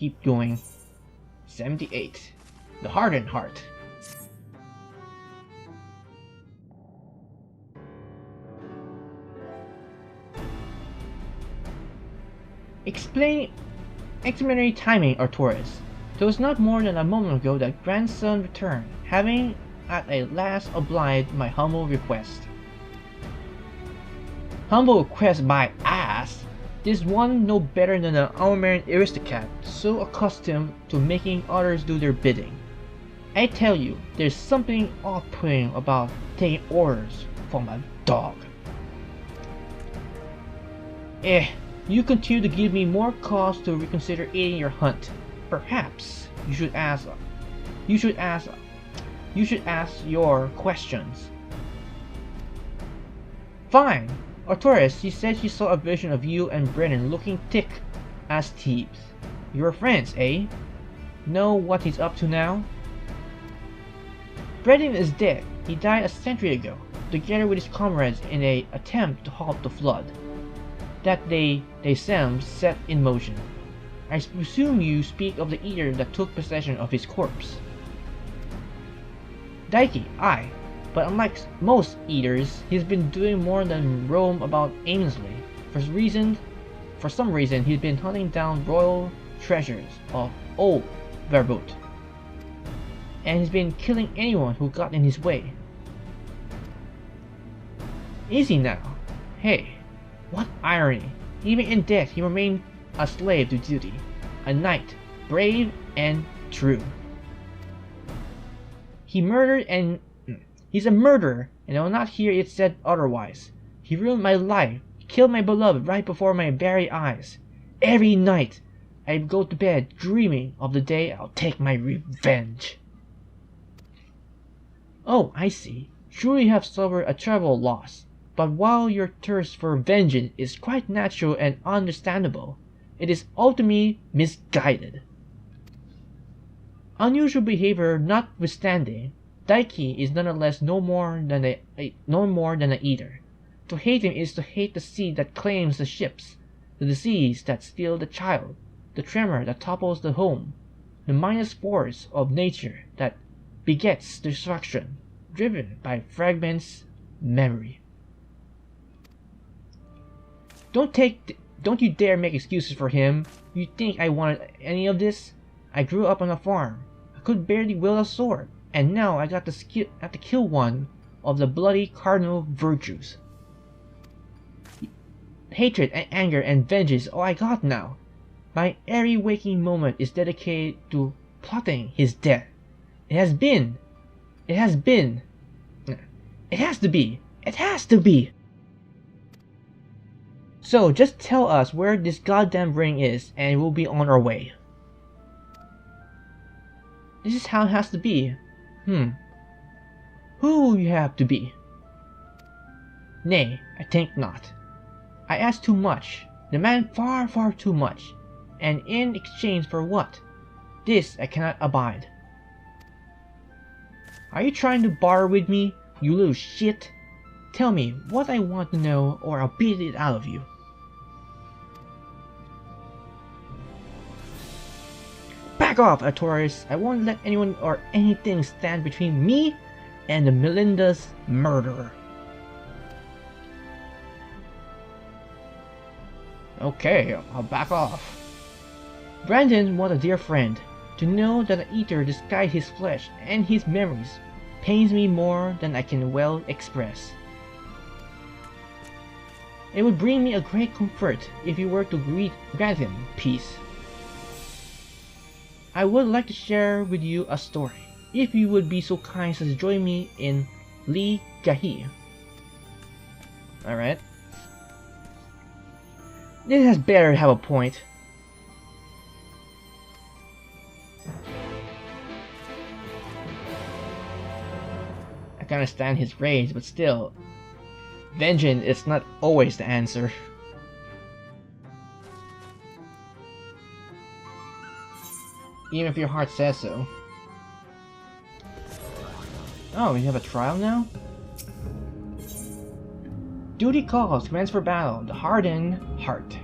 Keep going. 78. The Hardened Heart. Explain explanatory timing, Artorias. It was not more than a moment ago that Granson returned, having at a last obliged my humble request. Humble request by ass! This one no better than an Almerian aristocrat, so accustomed to making others do their bidding. I tell you, there's something off-putting about taking orders from a dog. You continue to give me more cause to reconsider aiding your hunt. Perhaps you should ask your questions. Fine. Artorias, she said she saw a vision of you and Branden looking thick as thieves. You're friends, eh? Know what he's up to now? Branden is dead. He died a century ago, together with his comrades in an attempt to halt the flood that they themselves set in motion. I presume you speak of the eater that took possession of his corpse. Daiki, aye, but unlike most eaters, he's been doing more than roam about aimlessly. For some reason, he's been hunting down royal treasures of old Verboot, and he's been killing anyone who got in his way. Easy now. Hey, what irony! Even in death, he remained a slave to duty, a knight, brave and true. He's a murderer, and I will not hear it said otherwise. He ruined my life, killed my beloved right before my very eyes. Every night, I go to bed dreaming of the day I'll take my revenge. Oh, I see. Surely you have suffered a terrible loss. But while your thirst for vengeance is quite natural and understandable, it is ultimately misguided. Unusual behavior notwithstanding, Daiki is nonetheless no more than an eater. To hate him is to hate the sea that claims the ships, the disease that steals the child, the tremor that topples the home, the mindless force of nature that begets destruction, driven by fragments memory. Don't you dare make excuses for him. You think I wanted any of this? I grew up on a farm. I could barely wield a sword, and now I have to kill one of the bloody cardinal virtues. Hatred and anger and vengeance is all I got now. My every waking moment is dedicated to plotting his death. It has to be. So just tell us where this goddamn ring is and we'll be on our way. This is how it has to be. Who will you have to be? Nay, I think not. I ask too much, demand far, far too much, and in exchange for what? This I cannot abide. Are you trying to barter with me, you little shit? Tell me what I want to know or I'll beat it out of you. Back off, Artorias! I won't let anyone or anything stand between me and the Melinda's murderer. Okay, I'll back off. Branden was a dear friend. To know that an eater disguised his flesh and his memories pains me more than I can well express. It would bring me a great comfort if you were to grant him peace. I would like to share with you a story, if you would be so kind as to join me in Lyhe Ghiah. Alright. This has better have a point. I can understand his rage, but still, vengeance is not always the answer. Even if your heart says so. Oh, you have a trial now? Duty calls, commands for battle, the Hardened Heart.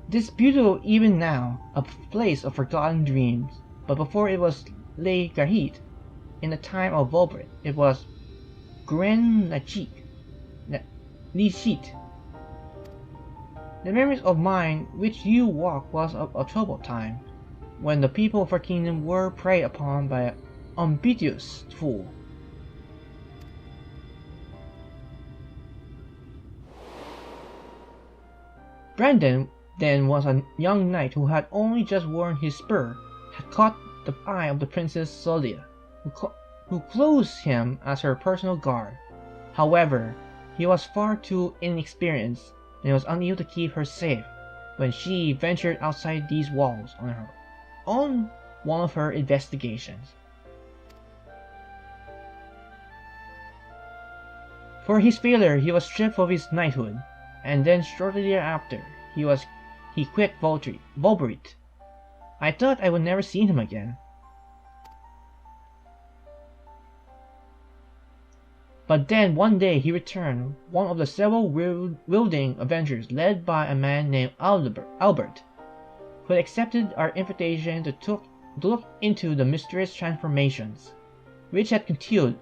It is beautiful even now, a place of forgotten dreams, but before it was Lyhe Ghiah, in the time of Volbert, it was Granson. The memories of mine which you walk was of a troubled time, when the people of our kingdom were preyed upon by an ambitious fool. Branden then was a young knight who had only just worn his spur, had caught the eye of the Princess Sul Oul, who clothed him as her personal guard. However, he was far too inexperienced and was unable to keep her safe when she ventured outside these walls on one of her investigations. For his failure, he was stripped of his knighthood, and then shortly thereafter, he quit Volbert. I thought I would never see him again. But then one day he returned, one of the several wielding avengers led by a man named Albert, who had accepted our invitation to look into the mysterious transformations, which had continued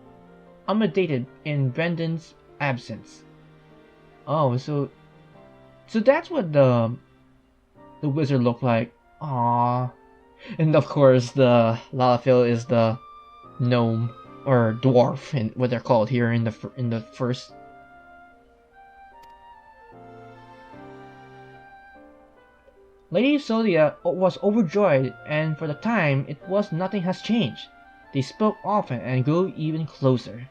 unabated in Branden's absence. Oh, so that's what the wizard looked like. Aww. And of course the Lalafell is the gnome or dwarf, and what they're called here in the first. Lady Solia was overjoyed, and for the time it was nothing has changed. They spoke often and grew even closer.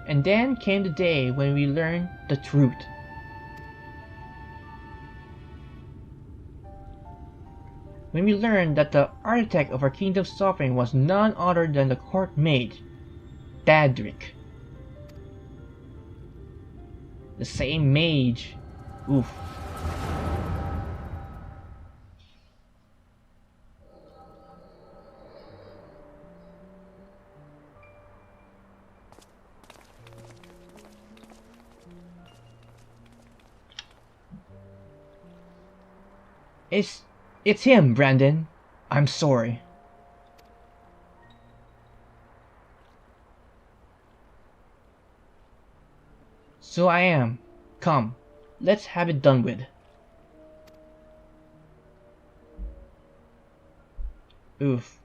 And then came the day when we learned the truth. When we learned that the architect of our kingdom's suffering was none other than the court mage, Dadrick. The same mage. Oof. It's him, Branden. I'm sorry. So I am. Come, let's have it done with. Oof.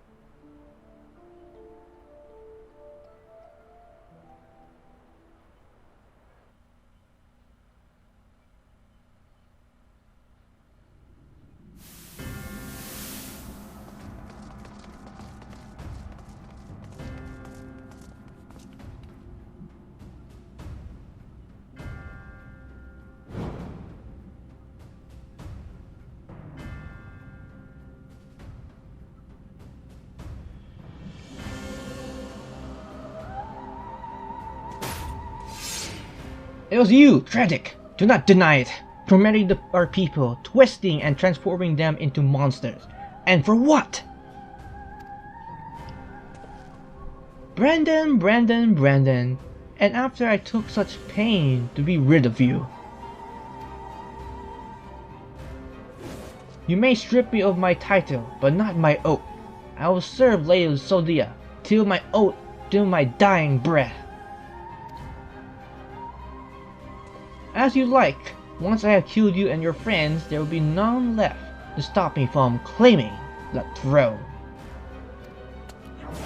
It was you, Tradic! Do not deny it! Tormenting our people, twisting and transforming them into monsters. And for what? Branden. And after I took such pain to be rid of you. You may strip me of my title, but not my oath. I will serve Lady Solia till my dying breath. As you like. Once I have killed you and your friends, there will be none left to stop me from claiming the throne.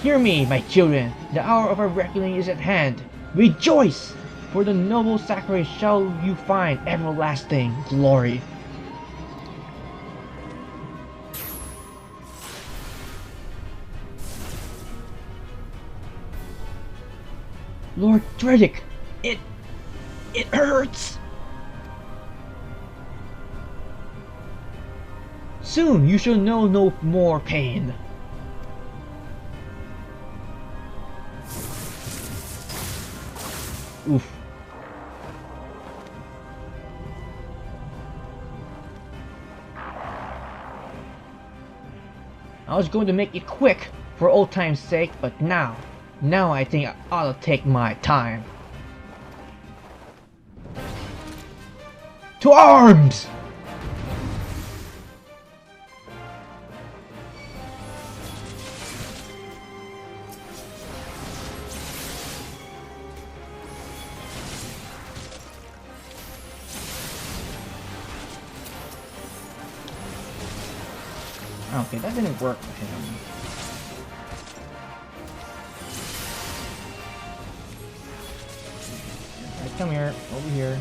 Hear me, my children. The hour of our reckoning is at hand. Rejoice! For the noble sacrifice shall you find everlasting glory. Lord Dredic, it hurts! Soon you shall know no more pain. Oof. I was going to make it quick for old time's sake, but now I think I ought to take my time. To arms! Okay, that didn't work for him. Right, come here, over here.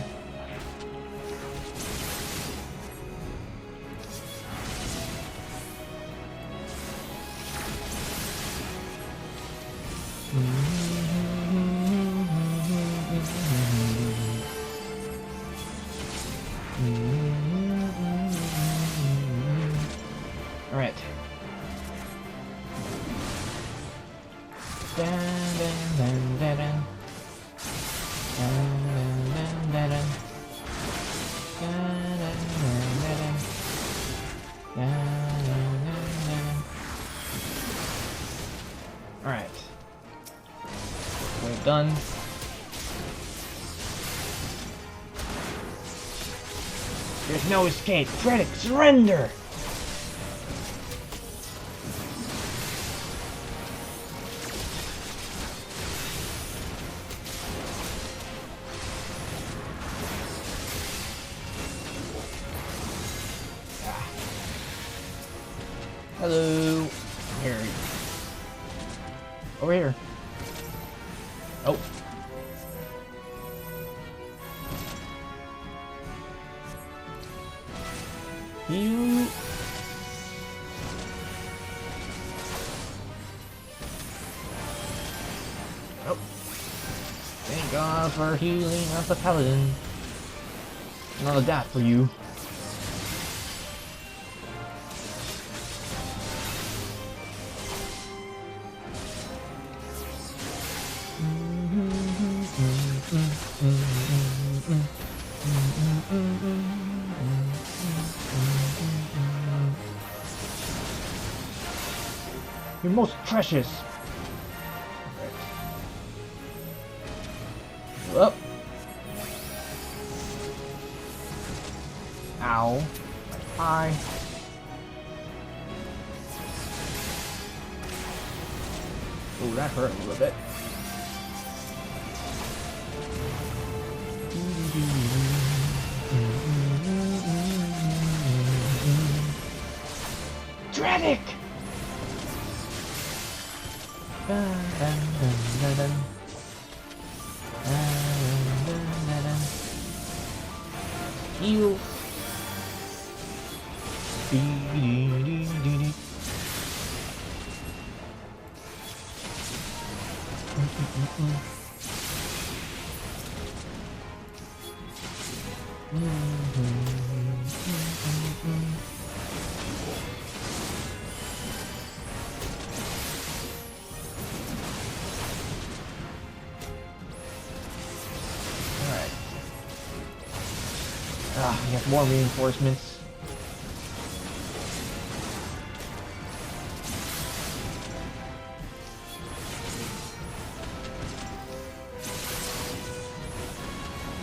Alright. Alright. We're done. There's no escape. Dredic, surrender! Hello. Here. Over here. Oh. You. Oh. Thank God for healing of the paladin. None of that for you. You're most precious. Well. Ow. Hi. Oh, that hurt a little bit. Dredic! Heal. We have more reinforcements.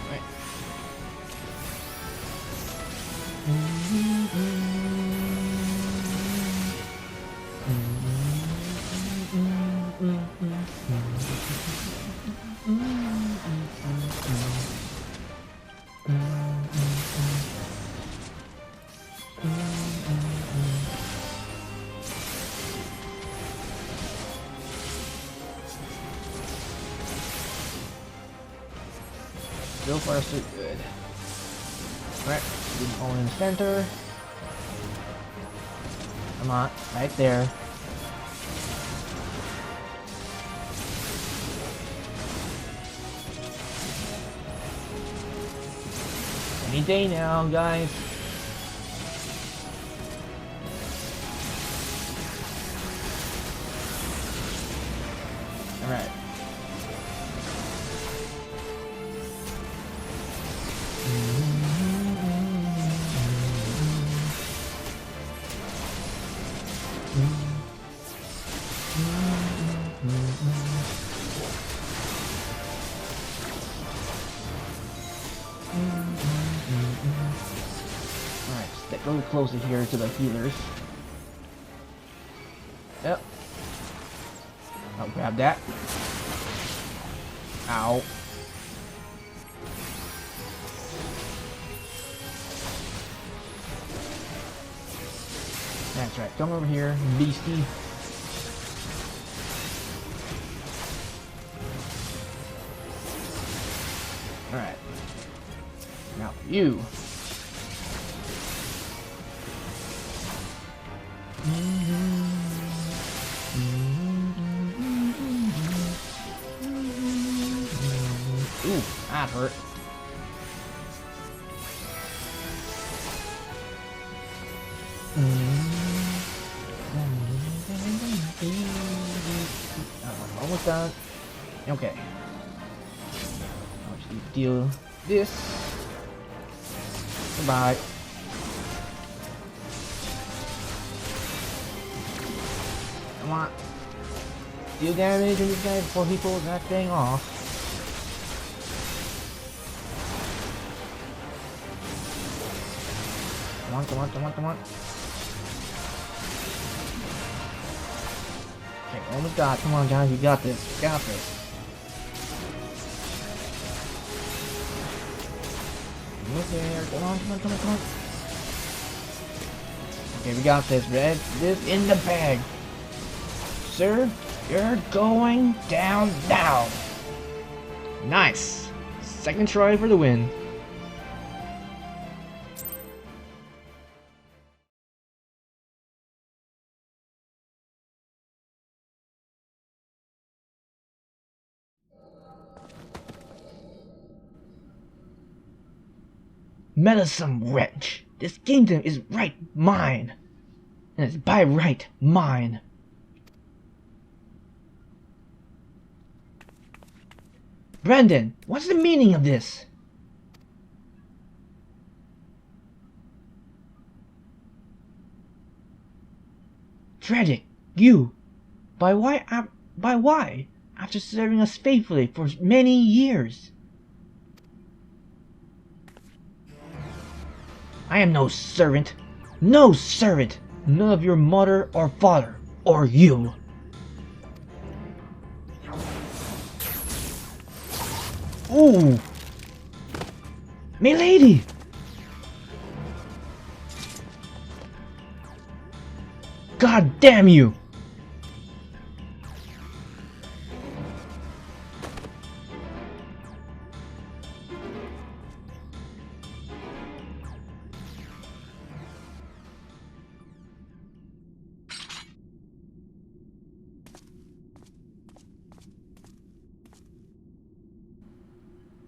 Right. So far, so good. Alright, keep going in the center. Come on, right there. Any day now, guys. Alright. get a little closer here to the healers. Yep. I'll grab that. Ow. That's right. Come over here, beastie. Alright. Now you. Ooh, that hurt. Almost done. Okay. I'll just deal this. Goodbye. Come on. Deal damage to this guy before he pulls that thing off. Come on, come on, come on, come on. Okay, almost got it. Come on, guys, you got this. You got this. Look there. Come on, come on, come on, come on. Okay, we got this, Red. This in the bag. Sir, you're going down now. Nice. Second try for the win. Meddlesome wretch! This kingdom is right mine! And it's by right mine! Branden, what's the meaning of this? Tragic, you! By why? After serving us faithfully for many years? I am no servant. No servant! None of your mother or father, or you! Ooh! Milady! God damn you!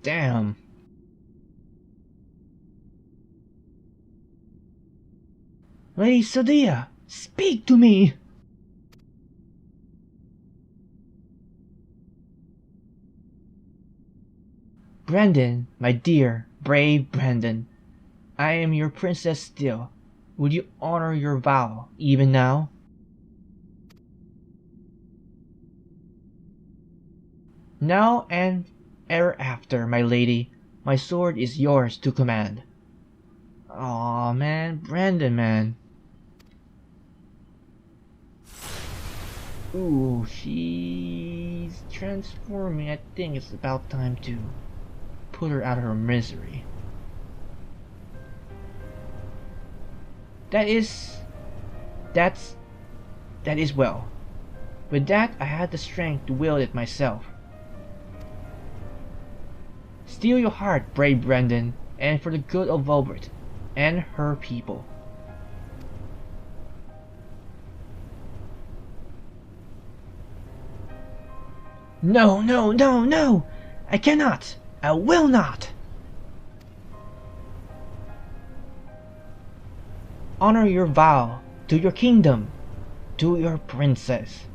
Damn. Lady Sadia, speak to me! Branden, my dear, brave Branden, I am your princess still. Would you honor your vow, even now? Now and ever after, my lady, my sword is yours to command. Aw, man, Branden, man. Ooh, she's transforming. I think it's about time to put her out of her misery. That is well. With that, I had the strength to will it myself. Steel your heart, brave Branden, and for the good of Velvet and her people. No, no, no, no! I cannot! I will not! Honor your vow to your kingdom, to your princess.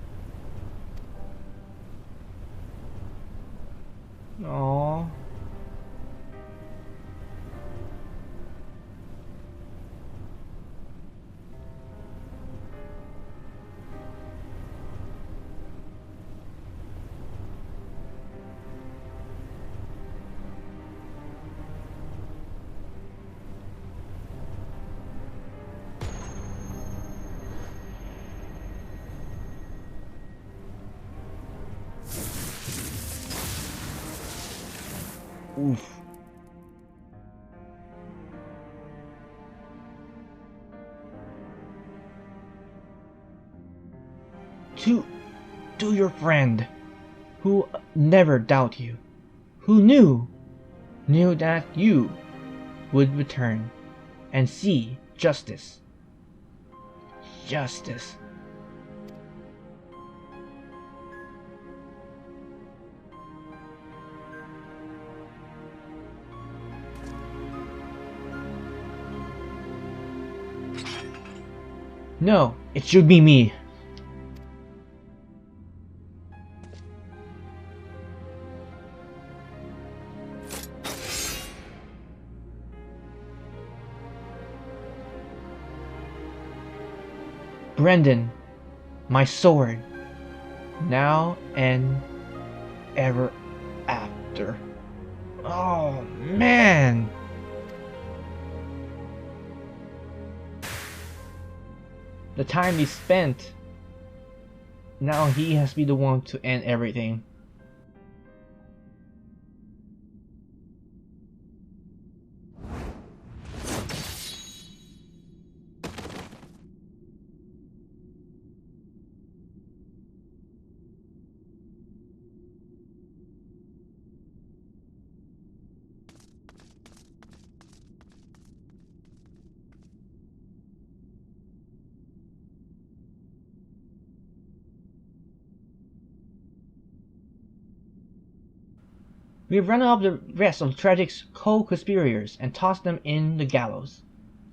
Aww. Oof. To your friend, who never doubt you, who knew that you would return and see justice. Justice. No, it should be me. Branden, my sword, now and ever after. Oh man! The time he spent, now he has to be the one to end everything. We have run off the rest of Tragic's co-conspirators and tossed them in the gallows.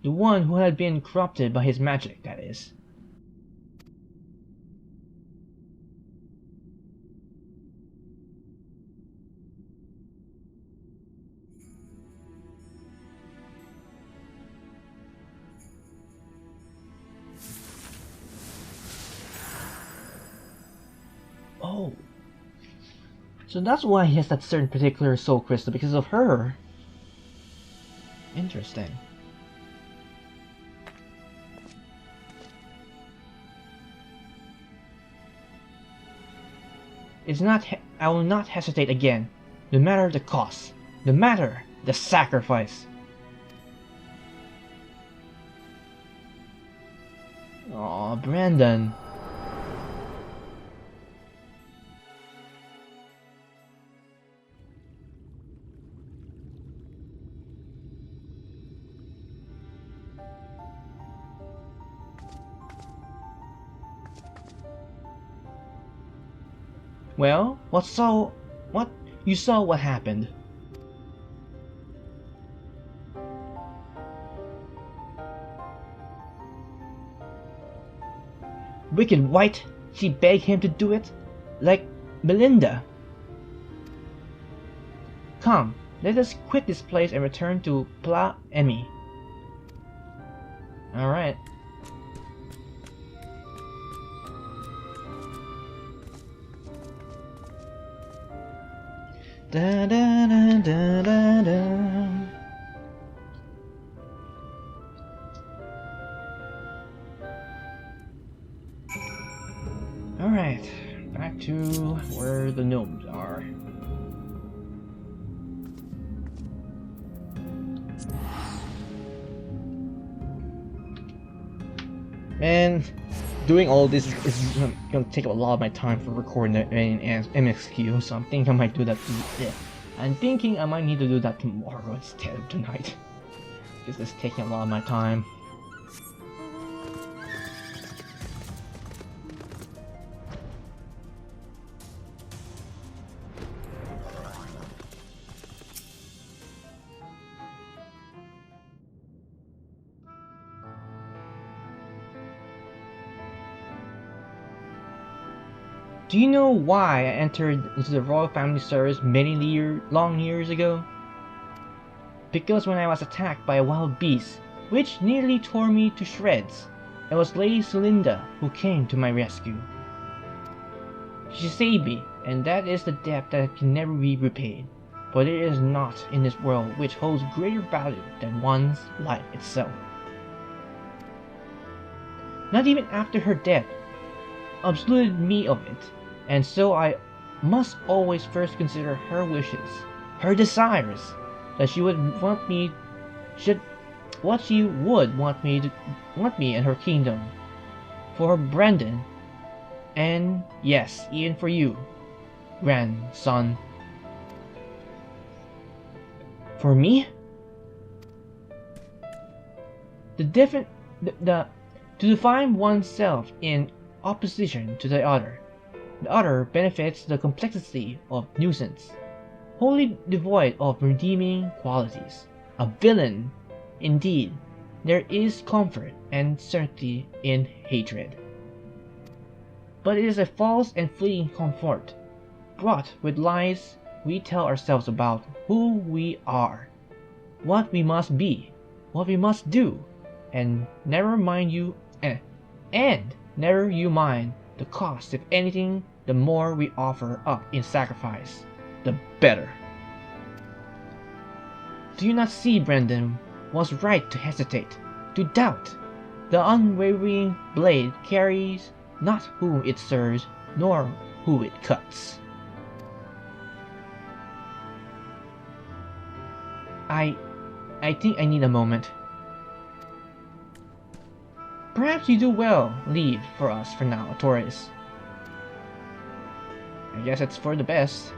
The one who had been corrupted by his magic, that is. Oh. So that's why he has that certain particular soul crystal, because of her. Interesting. I will not hesitate again, no matter the cost, no matter the sacrifice. Aw, Branden. Well, you saw what happened. Wicked White, she begged him to do it, like Melinda. Come, let us quit this place and return to Pla Emi. Alright. Da da da da da da. Alright, back to where the gnomes are. And doing all this is gonna take a lot of my time for recording an MXQ, so I'm thinking I might do that. I'm thinking I might need to do that tomorrow instead of tonight, because it's taking a lot of my time. Do you know why I entered into the royal family service many long years ago? Because when I was attacked by a wild beast, which nearly tore me to shreds, it was Lady Celinda who came to my rescue. She saved me, and that is the debt that can never be repaid, for there is naught in this world which holds greater value than one's life itself. Not even after her death absolved me of it, and so I must always first consider her wishes, her desires, that she would want me should what she would want me in her kingdom. For Branden, and yes, even for you, grandson. For me? To define oneself in opposition to the other benefits the complexity of nuisance, wholly devoid of redeeming qualities. A villain, indeed, there is comfort and certainty in hatred. But it is a false and fleeting comfort, brought with lies we tell ourselves about who we are, what we must be, what we must do, and never you mind the cost. If anything, the more we offer up in sacrifice, the better. Do you not see Branden was right to hesitate, to doubt? The unwavering blade carries not whom it serves, nor who it cuts. I think I need a moment. Perhaps you do well leave for us for now, Torres. I guess it's for the best.